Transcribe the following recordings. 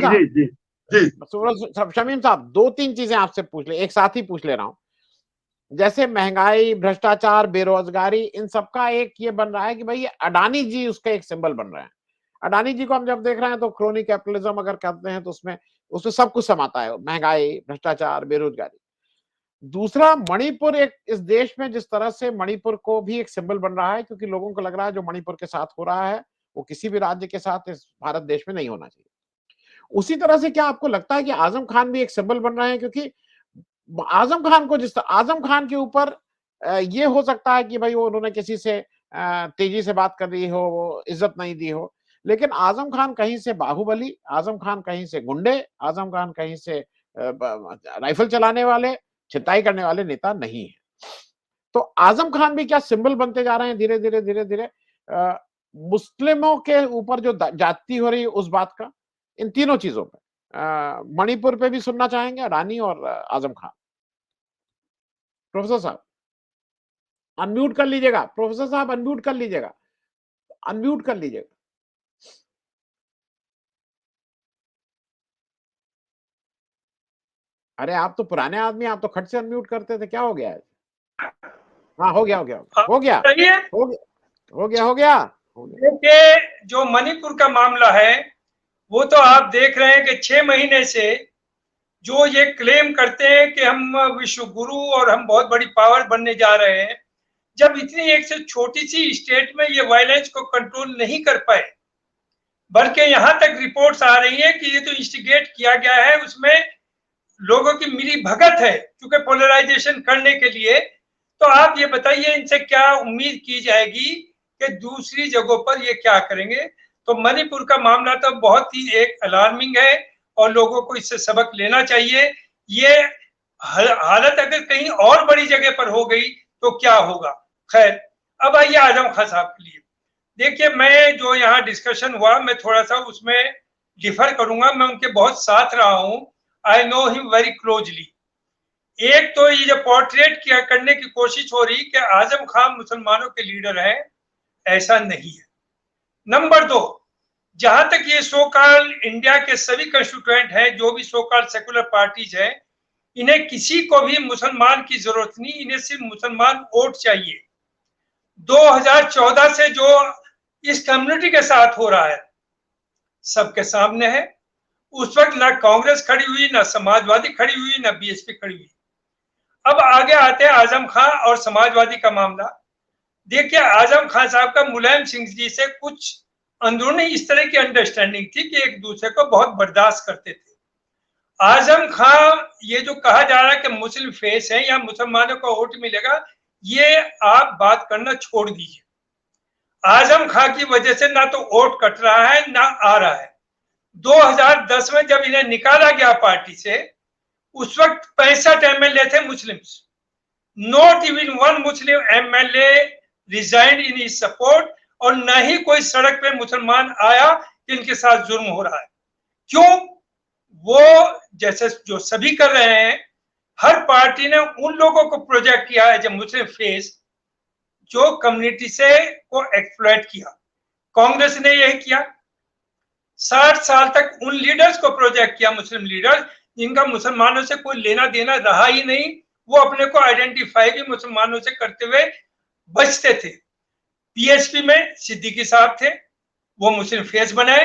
साहब, जी जी जी शमीम साहब, 2-3 चीजें आपसे पूछ ले, एक साथ ही पूछ ले रहा हूं। जैसे महंगाई, भ्रष्टाचार, बेरोजगारी, इन सबका एक ये बन रहा है कि भाई अडानी जी उसका एक सिंबल बन रहे हैं। अडानी जी को हम जब देख रहे हैं तो क्रोनी कैपिटलिज्म अगर करते हैं तो उसमें उसमें सब कुछ समाता है, महंगाई, भ्रष्टाचार, बेरोजगारी। दूसरा, मणिपुर एक इस देश में जिस तरह से मणिपुर को भी एक सिंबल बन रहा है, क्योंकि लोगों को लग रहा है जो मणिपुर के साथ हो रहा है वो किसी भी राज्य के साथ इस भारत देश में नहीं होना चाहिए। उसी तरह से क्या आपको लगता है कि आजम खान भी एक सिंबल बन रहे हैं? क्योंकि आजम खान को जिस आजम खान के ऊपर ये हो सकता है कि भाई वो उन्होंने किसी से तेजी से बात कर रही हो, वो इज्जत नहीं दी हो, लेकिन आजम खान कहीं से बाहुबली, आजम खान कहीं से गुंडे, आजम खान कहीं से राइफल चलाने वाले, छिताई करने वाले नेता नहीं है। तो आजम खान भी क्या सिंबल बनते जा रहे हैं धीरे धीरे धीरे धीरे मुस्लिमों के ऊपर जो जाति हो रही है उस बात का? इन तीनों चीजों पे मणिपुर पे भी सुनना चाहेंगे, अडानी और आजम खान। प्रोफेसर साहब अनम्यूट कर लीजिएगा, प्रोफेसर साहब अनम्यूट कर लीजिएगा, अनम्यूट कर लीजिएगा। अरे आप तो पुराने आदमी, आप तो खट से अनम्यूट करते थे, क्या हो गया है? हाँ हो गया हो गया हो गया हो गया हो गया हो गया हो गया हो गया। देखिए, जो मणिपुर का मामला है वो तो आप देख रहे हैं कि 6 महीने से जो ये क्लेम करते हैं कि हम विश्व गुरु और हम बहुत बड़ी पावर बनने जा रहे हैं, जब इतनी एक से छोटी सी स्टेट में ये वायलेंस को कंट्रोल नहीं कर पाए, बल्कि यहां तक रिपोर्ट्स आ रही है कि ये तो इंस्टिगेट किया गया है, उसमें लोगों की मिली भगत है क्योंकि पोलराइजेशन करने के लिए। तो आप ये बताइए इनसे क्या उम्मीद की जाएगी कि दूसरी जगहों पर ये क्या करेंगे? तो मणिपुर का मामला तो बहुत ही एक अलार्मिंग है और लोगों को इससे सबक लेना चाहिए। ये हालत अगर कहीं और बड़ी जगह पर हो गई तो क्या होगा? खैर, अब आइए आजम खान साहब के लिए। देखिए, मैं जो यहाँ डिस्कशन हुआ मैं थोड़ा सा उसमें डिफर करूंगा, मैं उनके बहुत साथ रहा हूं, I know him very closely. एक तो ये जो पोर्ट्रेट किया करने की कोशिश हो रही कि आजम खान मुसलमानों के लीडर हैं, ऐसा नहीं है। नंबर 2, जहां तक ये सोकाल इंडिया के सभी कंस्टिट्यूएंट हैं, जो भी सोकाल सेकुलर पार्टीज हैं, इन्हें किसी को भी मुसलमान की जरूरत नहीं, इन्हें सिर्फ मुसलमान वोट चाहिए। 2014 से जो इस कम्युनिटी के साथ हो रहा है सबके सामने है। उस वक्त ना कांग्रेस खड़ी हुई, ना समाजवादी खड़ी हुई, ना बीएसपी खड़ी हुई। अब आगे आते हैं आजम खान और समाजवादी का मामला। देखिए, आजम खान साहब का मुलायम सिंह जी से कुछ अंदरूनी इस तरह की अंडरस्टैंडिंग थी कि एक दूसरे को बहुत बर्दाश्त करते थे। आजम खान, ये जो कहा जा रहा है कि मुस्लिम फेस है या मुसलमानों को वोट मिलेगा, ये आप बात करना छोड़ दीजिए। आजम खान की वजह से ना तो वोट कट रहा है ना आ रहा है। 2010 में जब इन्हें निकाला गया पार्टी से, उस वक्त 65 एमएलए थे Muslims. Not even one Muslim MLA resigned in his support, और न ही कोई सड़क पे मुसलमान आया कि इनके साथ जुर्म हो रहा है। क्यों? वो जैसे जो सभी कर रहे हैं, हर पार्टी ने उन लोगों को प्रोजेक्ट किया है जो मुस्लिम फेस, जो कम्युनिटी से को एक्सप्लॉइट किया। कांग्रेस ने यही किया। 60 साल तक उन लीडर्स को प्रोजेक्ट किया, मुस्लिम लीडर्स जिनका मुसलमानों से कोई लेना देना रहा ही नहीं, वो अपने को आइडेंटिफाई भी मुसलमानों से करते हुए बचते थे। पीएसपी में सिद्दीकी साहब थे, वो मुस्लिम फेस बनाए,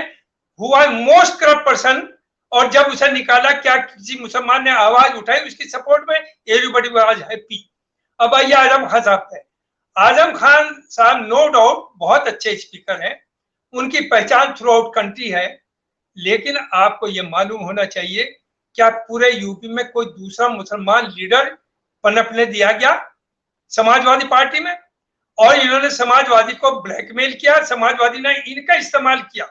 हुआ मोस्ट करप्ट पर्सन, और जब उसे निकाला, क्या किसी मुसलमान ने आवाज उठाई उसकी सपोर्ट में? Everybody was happy. अब आइए आजम खान साहब पे। आजम खान साहब नो डाउट बहुत अच्छे स्पीकर हैं, उनकी पहचान थ्रू आउट कंट्री है, लेकिन आपको यह मालूम होना चाहिए क्या पूरे यूपी में कोई दूसरा मुसलमान लीडर पनपने दिया गया समाजवादी पार्टी में? और इन्होंने समाजवादी को ब्लैकमेल किया, समाजवादी ने इनका इस्तेमाल किया।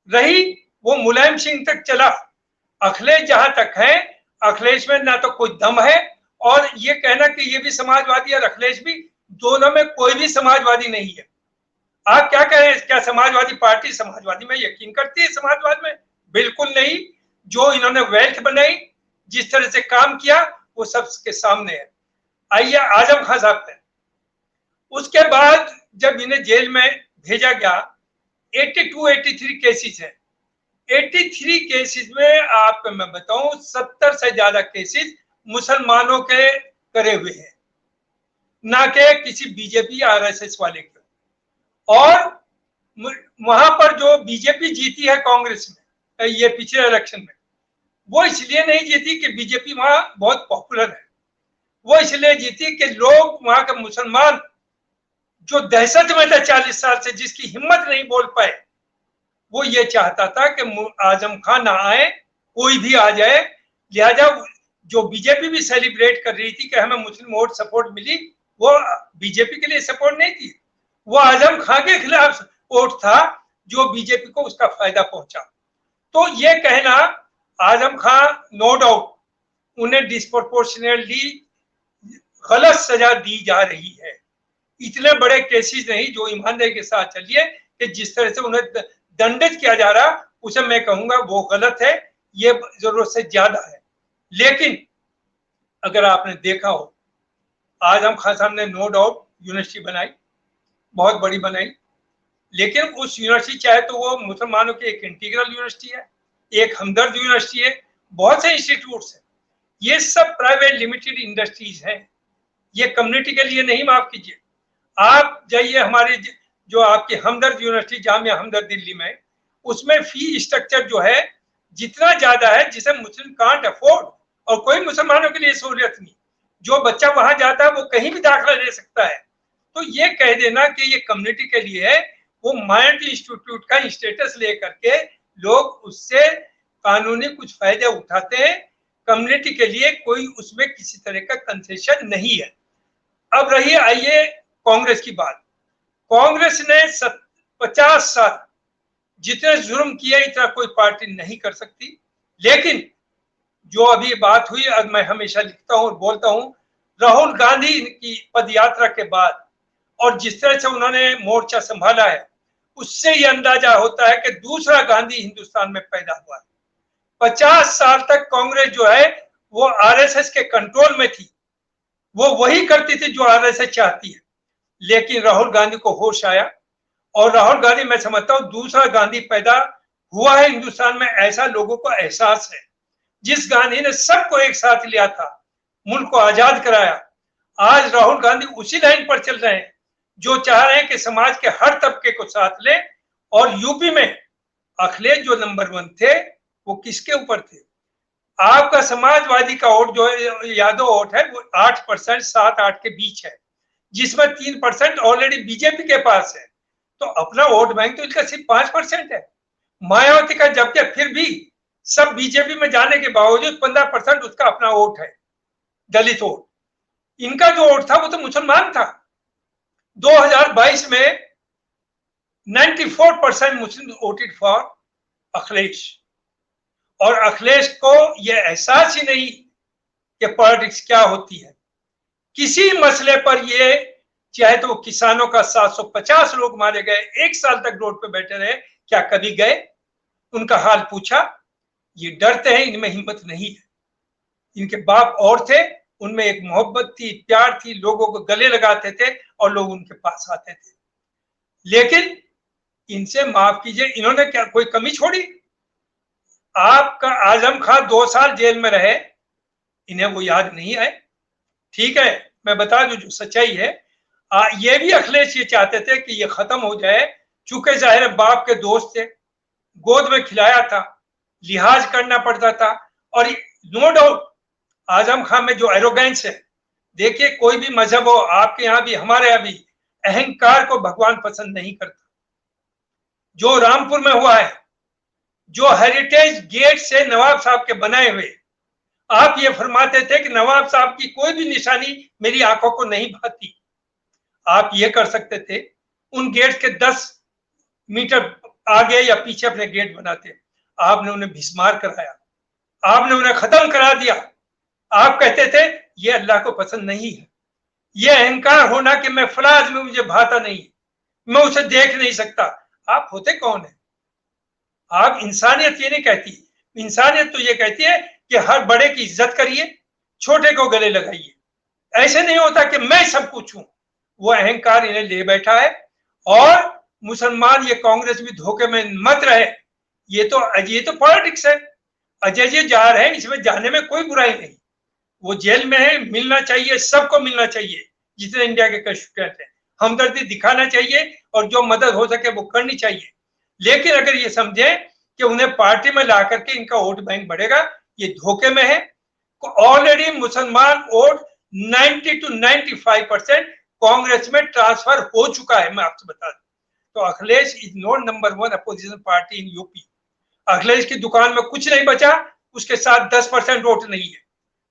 रही वो मुलायम सिंह तक चला, अखिलेश जहां तक है, अखिलेश में ना तो कोई दम है, और ये कहना कि ये भी समाजवादी और अखिलेश भी, दोनों में कोई भी समाजवादी नहीं है। आप क्या कह रहे हैं? क्या समाजवादी पार्टी समाजवादी में यकीन करती है? समाजवाद में बिल्कुल नहीं। जो इन्होंने वेल्थ बनाई, जिस तरह से काम किया, वो सबके सामने है। आइए आजम खान साहब पे। उसके बाद जब इन्हें जेल में भेजा गया, 82-83 केसेस हैं। 83 केसेस में आपको मैं बताऊं 70 से ज्यादा केसेस मुसलमानों के करे हुए हैं, ना कि किसी बीजेपी आरएसएस वाले के। और वहां पर जो बीजेपी जीती है कांग्रेस में ये पिछले इलेक्शन में, वो इसलिए नहीं जीती कि बीजेपी वहां बहुत पॉपुलर है, वो इसलिए जीती कि लोग वहां के मुसलमान जो दहशत में थे 40 साल से, जिसकी हिम्मत नहीं बोल पाए, वो ये चाहता था कि आजम खान ना आए, कोई भी आ जाए। लिहाजा जो बीजेपी भी सेलिब्रेट कर रही थी कि हमें मुस्लिम वोट सपोर्ट मिली, वो बीजेपी के लिए सपोर्ट नहीं थी, वो आजम खान के खिलाफ वोट था जो बीजेपी को उसका फायदा पहुंचा। तो ये कहना आजम खान नो डाउट उन्हें डिस्प्रोपोर्शनेटली गलत सजा दी जा रही है, इतने बड़े केसेस नहीं जो ईमानदारी के साथ चलिए कि जिस तरह से उन्हें दंडित किया जा रहा, उसे मैं कहूंगा वो गलत है, ये जरूरत से ज्यादा है। लेकिन अगर आपने देखा हो, आजम खान साहब ने नो डाउट यूनिवर्सिटी बनाई, बहुत बड़ी बनाई, लेकिन उस यूनिवर्सिटी चाहे तो वो मुसलमानों की एक इंटीग्रल यूनिवर्सिटी है, एक हमदर्द यूनिवर्सिटी है, बहुत से इंस्टीट्यूट्स हैं, ये सब प्राइवेट लिमिटेड इंडस्ट्रीज हैं, ये कम्युनिटी के लिए नहीं। माफ कीजिए, आप जाइए हमारी जो आपकी हमदर्द यूनिवर्सिटी जामिया हमदर्द दिल्ली में, उसमें फी स्ट्रक्चर जो है जितना ज्यादा है जिसे मुस्लिम कांट अफोर्ड, और कोई मुसलमानों के लिए सहूलियत नहीं, जो बच्चा वहां जाता है वो कहीं भी दाखिला ले सकता है। तो ये कह देना कि ये कम्युनिटी के लिए है, वो माइनॉरिटी इंस्टीट्यूट का स्टेटस लेकर के लोग उससे कानूनी कुछ फायदे उठाते हैं, कम्युनिटी के लिए कोई उसमें किसी तरह का कंसेशन नहीं है। अब रही आइए कांग्रेस की बात। कांग्रेस ने 50 साल जितने जुर्म किए इतना कोई पार्टी नहीं कर सकती। लेकिन जो अभी बात हुई, अब मैं हमेशा लिखता हूं और बोलता हूं, राहुल गांधी की पदयात्रा के बाद और जिस तरह से उन्होंने मोर्चा संभाला है, उससे ये अंदाजा होता है कि दूसरा गांधी हिंदुस्तान में पैदा हुआ है। 50 साल तक कांग्रेस जो है वो आरएसएस के कंट्रोल में थी, वो वही करती थी जो आरएसएस चाहती है। लेकिन राहुल गांधी को होश आया और राहुल गांधी, मैं समझता हूं दूसरा गांधी पैदा हुआ है हिंदुस्तान में, ऐसा लोगों को एहसास है। जिस गांधी ने सबको एक साथ लिया था, मुल्क को आजाद कराया, आज राहुल गांधी उसी लाइन पर चल रहे हैं, जो चाह रहे हैं कि समाज के हर तबके को साथ ले। और यूपी में अखिलेश जो नंबर 1 थे, वो किसके ऊपर थे? आपका समाजवादी का वोट जो है, यादव वोट है, वो 8%, 7-8 के बीच है, जिसमें 3% ऑलरेडी बीजेपी के पास है। तो अपना वोट बैंक तो इसका सिर्फ 5% है। मायावती का जबकि फिर भी सब बीजेपी में जाने के बावजूद 15% उसका अपना वोट है, दलित वोट। इनका जो वोट था वो तो मुसलमान था। 2022 में 94% मुस्लिम वोटेड फॉर अखिलेश, और अखिलेश को यह एहसास ही नहीं कि पॉलिटिक्स क्या होती है। किसी मसले पर ये, चाहे तो किसानों का 750 लोग मारे गए, 1 साल तक रोड पे बैठे रहे, क्या कभी गए उनका हाल पूछा? ये डरते हैं, इनमें हिम्मत नहीं है। इनके बाप और थे, उनमें एक मोहब्बत थी, प्यार थी, लोगों को गले लगाते थे और लोग उनके पास आते थे। लेकिन इनसे माफ कीजिए, इन्होंने क्या कोई कमी छोड़ी? आपका आजम खान 2 साल जेल में रहे, इन्हें वो याद नहीं आए? ठीक है, मैं बता दूं जो सच्चाई है, ये भी अखिलेश ये चाहते थे कि ये खत्म हो जाए, चूंकि जाहिर बाप के दोस्त थे, गोद में खिलाया था, लिहाज करना पड़ता था। और नो डाउट आजम खान में जो एरोगेंस है, देखिए कोई भी मजहब हो, आपके यहाँ भी हमारे यहाँ भी, अहंकार को भगवान पसंद नहीं करता। जो रामपुर में हुआ है, जो हेरिटेज गेट से नवाब साहब के बनाए हुए, आप ये फरमाते थे कि नवाब साहब की कोई भी निशानी मेरी आंखों को नहीं भाती। आप ये कर सकते थे, उन गेट के 10 मीटर आगे या पीछे अपने गेट बनाते। आपने उन्हें भिस्मार कराया, आपने उन्हें खत्म करा दिया। आप कहते थे ये अल्लाह को पसंद नहीं है। ये अहंकार होना कि मैं फला आदमी मुझे भाता नहीं, मैं उसे देख नहीं सकता। आप होते कौन है? आप इंसानियत ये नहीं कहती। इंसानियत तो ये कहती है कि हर बड़े की इज्जत करिए, छोटे को गले लगाइए। ऐसे नहीं होता कि मैं सब कुछ हूं। वो अहंकार इन्हें ले बैठा है। और मुसलमान, ये कांग्रेस भी धोखे में मत रहे, ये तो पॉलिटिक्स है। अजय जी जा रहे हैं, इसमें जाने में कोई बुराई नहीं। वो जेल में है, मिलना चाहिए, सबको मिलना चाहिए जितने इंडिया के कंस्टिट्यूएंट हैं। हमदर्दी दिखाना चाहिए और जो मदद हो सके वो करनी चाहिए। लेकिन अगर ये समझे कि उन्हें पार्टी में ला करके इनका वोट बैंक बढ़ेगा, ये धोखे में है। ऑलरेडी मुसलमान वोट 90 to 95% कांग्रेस में ट्रांसफर हो चुका है, मैं आपसे बता दूं। तो Akhilesh is not number 1 opposition party in UP. Akhilesh की दुकान में कुछ नहीं बचा, उसके साथ 10% वोट नहीं है।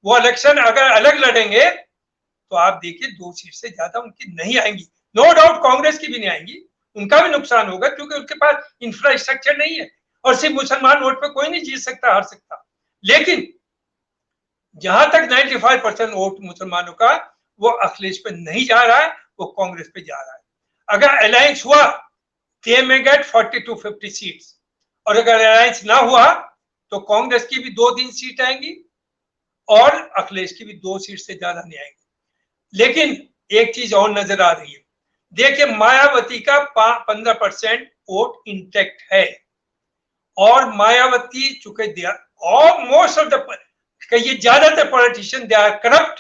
वो इलेक्शन अगर अलग लड़ेंगे तो आप देखिए 2 सीट से ज्यादा उनकी नहीं आएंगी। नो डाउट कांग्रेस की भी नहीं आएंगी, उनका भी नुकसान होगा क्योंकि उनके पास इंफ्रास्ट्रक्चर नहीं है और सिर्फ मुसलमान वोट पे कोई नहीं जीत सकता, हार सकता। लेकिन जहां तक 95% वोट मुसलमानों का वो अखिलेश पे नहीं जा रहा है, वो कांग्रेस पे जा रहा है। अगर अलायंस हुआ they may get 40 to 50 seats, और अगर अलायंस ना हुआ तो कांग्रेस की भी 2-3 सीट आएंगी और अखिलेश की भी 2 सीट से ज्यादा नहीं आएंगी। लेकिन एक चीज और नजर आ रही है, देखिए मायावती का 15% वोट इंटैक्ट है और मायावती चूंकि और मोस्ट ऑफ द ये ज्यादातर पॉलिटिशियन दे आर करप्ट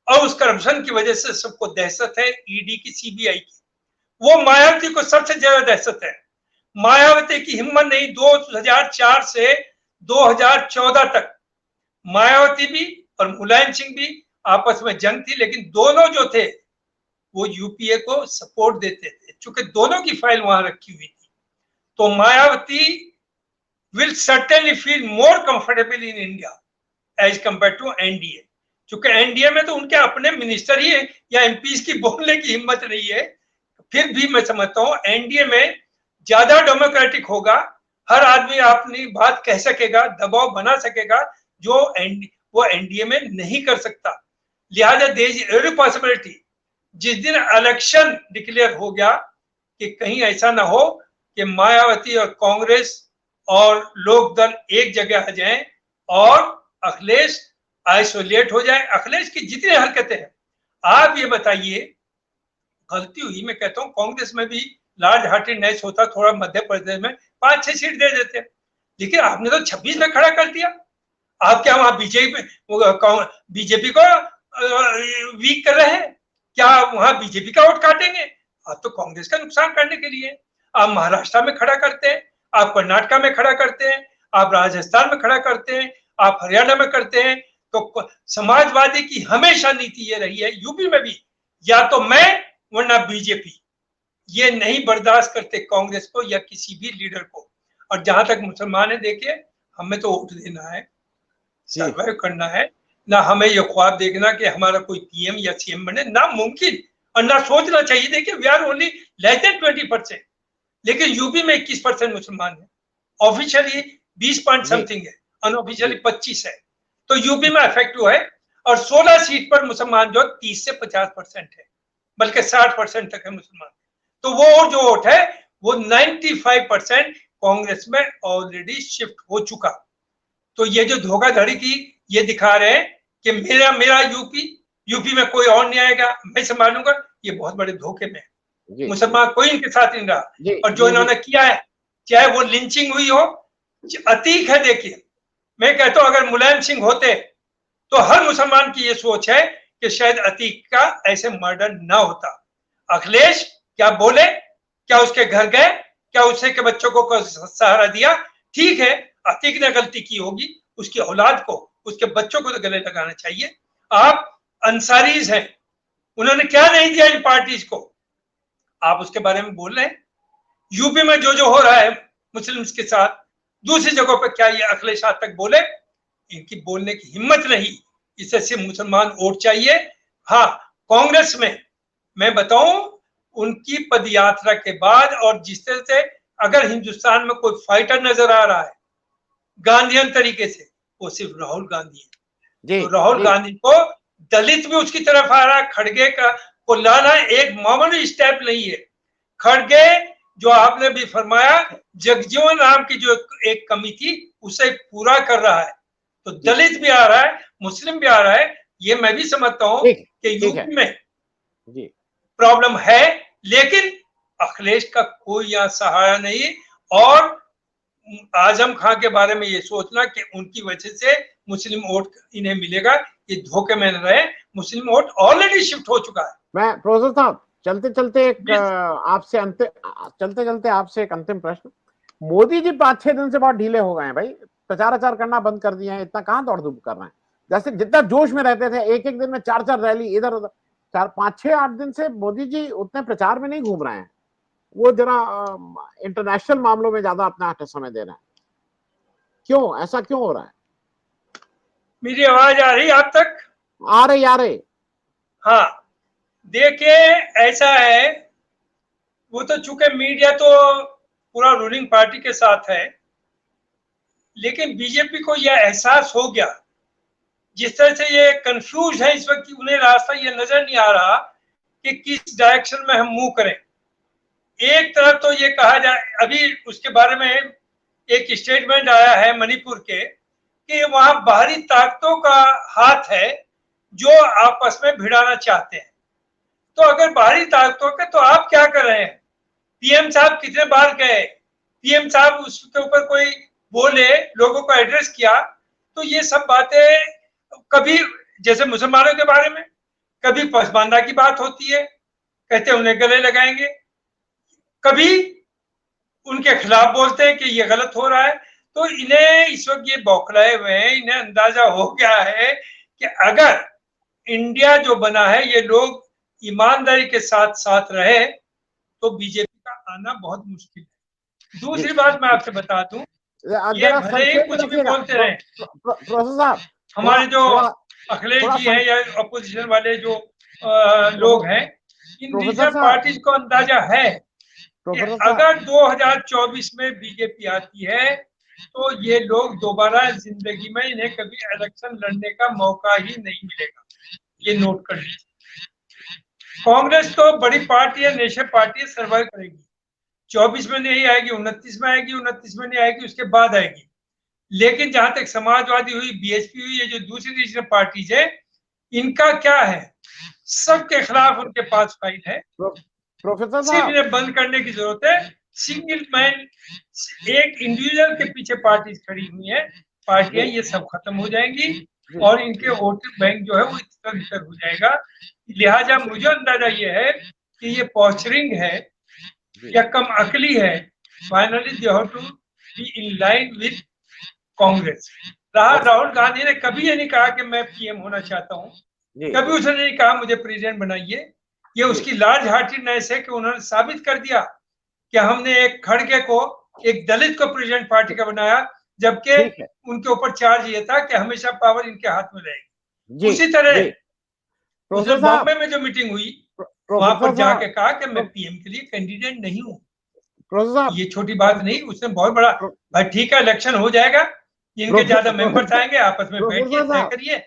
और उस करप्शन की वजह से सबको दहशत है ईडी की, सीबीआई की। वो मायावती को सबसे ज्यादा दहशत है। मायावती की हिम्मत नहीं, 2004 से 2014 तक मायावती भी और मुलायम सिंह भी आपस में जंग थी, लेकिन दोनों जो थे वो यूपीए को सपोर्ट देते थे क्योंकि दोनों की फाइल वहां रखी हुई थी। तो Mayawati will certainly feel more comfortable in India as compared to NDA, क्योंकि एनडीए में तो उनके अपने मिनिस्टर ही है या एमपीज की बोलने की हिम्मत नहीं है। फिर भी मैं समझता हूं एनडीए में ज्यादा डेमोक्रेटिक होगा, हर आदमी अपनी बात कह सकेगा, दबाव बना सकेगा, जो वो एनडीए में नहीं कर सकता। लिहाजा देयर इज एवरी पॉसिबिलिटी जिस दिन इलेक्शन डिक्लेयर हो गया कि कहीं ऐसा ना हो कि मायावती और कांग्रेस और लोकदल एक जगह आ जाएं और अखिलेश आइसोलेट हो जाए। अखिलेश की जितनी हरकतें हैं, आप ये बताइए, गलती हुई मैं कहता हूं कांग्रेस में भी लार्ज हार्टेडनेस होता, थोड़ा मध्य प्रदेश में 5-6 सीट दे देते, लेकिन आपने तो 26 में खड़ा कर दिया। आप क्या वहां बीजेपी को वीक कर रहे हैं? क्या वहां बीजेपी का वोट काटेंगे? आप तो कांग्रेस का नुकसान करने के लिए आप महाराष्ट्र में खड़ा करते हैं, आप कर्नाटक में खड़ा करते हैं, आप राजस्थान में खड़ा करते हैं, आप हरियाणा में करते हैं। तो समाजवादी की हमेशा नीति ये रही है, यूपी में भी, या तो मैं वरना बीजेपी। ये नहीं बर्दाश्त करते कांग्रेस को या किसी भी लीडर को। और जहां तक मुसलमान है, देखिए हमें तो वोट देना है, सर्वाइव करना है, ना हमें ये ख्वाब देखना कि हमारा कोई पीएम या सीएम बने, ना मुमकिन और ना सोचना चाहिए। देखिए we are only less than 20%, लेकिन यूपी में 21% मुसलमान है, ऑफिशियली 20 पॉइंट समथिंग है, अनऑफिशियली 25 है। तो यूपी में इफेक्टिव है और 16 सीट पर मुसलमान जो 30 से 50% है, बल्कि 60% तक है मुसलमान। तो वो जो वोट है वो 95% कांग्रेस में ऑलरेडी शिफ्ट हो चुका। तो ये जो धोखाधड़ी की ये दिखा रहे हैं कि मेरा यूपी में कोई और नहीं आएगा, मैं संभालूंगा, ये बहुत बड़े धोखे में है। मुसलमान कोई इनके साथ नहीं रहा। और जो इन्होंने किया है, चाहे वो लिंचिंग हुई हो, अतीक है। देखिए मैं कहता हूं अगर मुलायम सिंह होते तो हर मुसलमान की ये सोच है कि शायद अतीक का ऐसे मर्डर ना होता। अखिलेश क्या बोले, क्या उसके घर गए, क्या उसके के बच्चों को सहारा दिया? ठीक है, अतीक ने गलती की होगी, उसकी औलाद को, उसके बच्चों को तो गले लगाना चाहिए। आप अंसारीज हैं, उन्होंने क्या नहीं दिया इन पार्टीज को, आप उसके बारे में बोल रहे हैं। यूपी में जो हो रहा है मुस्लिम्स के साथ, दूसरी जगहों पर क्या ये अखिलेश आज तक बोले? इनकी बोलने की हिम्मत नहीं। इसे सिर्फ मुसलमान वोट चाहिए। हाँ, कांग्रेस में मैं बताऊं, उनकी पदयात्रा के बाद और जिस तरह से अगर हिंदुस्तान में कोई फाइटर नजर आ रहा है गांधीयन तरीके से, वो सिर्फ राहुल गांधी है। तो राहुल गांधी को दलित भी उसकी तरफ आ रहा है। खड़गे को लाना एक मामूली स्टेप नहीं है। खड़गे जो आपने भी फरमाया, जगजीवन राम की जो एक कमी थी उसे पूरा कर रहा है। तो दलित भी आ रहा है, मुस्लिम भी आ रहा है। ये मैं भी समझता हूं कि यूपी में प्रॉब्लम है, लेकिन अखिलेश का कोई यहाँ सहारा नहीं। और आजम खां के बारे में ये सोचना कि उनकी वजह से मुस्लिम वोट इन्हें मिलेगा, ये धोखे में न रहे। मुस्लिम वोट ऑलरेडी शिफ्ट हो चुका है। मैं प्रोफेसर साहब चलते चलते आपसे एक अंतिम प्रश्न। मोदी जी 5-6 दिन से बहुत ढीले हो गए हैं भाई, प्रचार करना बंद कर दिए हैं, इतना कहां दौड़ धूप कर रहे हैं? जैसे जितना जोश में रहते थे, एक दिन में 4 रैली इधर उधर, 5-6-8 दिन से मोदी जी उतने प्रचार में नहीं घूम रहे हैं, वो जरा इंटरनेशनल मामलों में ज्यादा अपना समय दे रहे हैं। क्यों, ऐसा क्यों हो रहा है? मेरी आवाज आ रही आप तक? आ रही। हाँ, देखिए ऐसा है, वो तो चूंकि मीडिया तो पूरा रूलिंग पार्टी के साथ है, लेकिन बीजेपी को यह एहसास हो गया, जिस तरह से ये कंफ्यूज है इस वक्त, उन्हें रास्ता ये नजर नहीं आ रहा कि किस डायरेक्शन में हम मूव करें। एक तरफ तो ये कहा जाए, अभी उसके बारे में एक स्टेटमेंट आया है मणिपुर के कि वहां बाहरी ताकतों का हाथ है जो आपस में भिड़ाना चाहते हैं। तो अगर बाहरी ताकतों के, तो आप क्या कर रहे हैं? पीएम साहब कितने बार गए, पीएम साहब उसके ऊपर कोई बोले, लोगों को एड्रेस किया, तो ये सब बातें, कभी जैसे मुसलमानों के बारे में, कभी पसमानदा की बात होती है, कहते हैं उन्हें गले लगाएंगे, कभी उनके खिलाफ बोलते हैं कि ये गलत हो रहा है। तो इन्हें इस वक्त ये बौखलाए हुए हैं, इन्हें अंदाजा हो गया है कि अगर इंडिया जो बना है, ये लोग ईमानदारी के साथ साथ रहे तो बीजेपी का आना बहुत मुश्किल है। दूसरी बात मैं आपसे बता दूं, ये भले ही कुछ भी बोलते रहे, प्रोफेसर साहब, हमारे जो अखिलेश जी हैं या अपोजिशन वाले जो लोग हैं, इन रीजनल पार्टीज को अंदाजा है कि अगर 2024 में बीजेपी आती है तो ये लोग दोबारा जिंदगी में, इन्हें कभी इलेक्शन लड़ने का मौका ही नहीं मिलेगा। ये नोट कर लीजिए। कांग्रेस तो बड़ी पार्टी है, नेशनल पार्टी है, सर्वाइव करेगी। 24 में नहीं आएगी, 29 में आएगी, 29 में नहीं आएगी, उसके बाद आएगी। लेकिन जहां तक समाजवादी हुई, बीएसपी हुई, ये जो दूसरी रीजनल पार्टीज है, इनका क्या है, सबके खिलाफ उनके पास फाइल है। प्रोफेसर सिर्फ इन्हें बंद करने की जरूरत है। सिंगल मैन, एक इंडिविजुअल के पीछे पार्टी खड़ी हुई है, पार्टियां ये सब खत्म हो जाएंगी और इनके वोट बैंक जो है वो इधर उधर हो जाएगा। लिहाजा मुझे अंदाजा ये है कि ये पॉस्चरिंग है या कम अकली है। Finally they have to be in line with Congress. Rahul Gandhi ने कभी ये नहीं कहा कि मैं पीएम होना चाहता हूँ, कभी उसने नहीं कहा मुझे प्रेसिडेंट बनाइए। ये उसकी लार्ज हार्टेडनेस है कि उन्होंने साबित कर दिया कि हमने एक खड़गे को, एक दलित को प्रेसिडेंट पार्टी का बनाया, जबकि उनके ऊपर चार्ज ये था कि हमेशा पावर इनके हाथ में रहेगी। उसी तरह उसने बॉम्बे में जो मीटिंग हुई, वहां पर जाके कहा कि मैं पीएम के लिए कैंडिडेट नहीं हूँ। ये छोटी बात नहीं, उसने बहुत बड़ा, भाई ठीक है इलेक्शन हो जाएगा, इनके ज्यादा मेंबर्स आएंगे, आपस में बैठिए, तय करिए,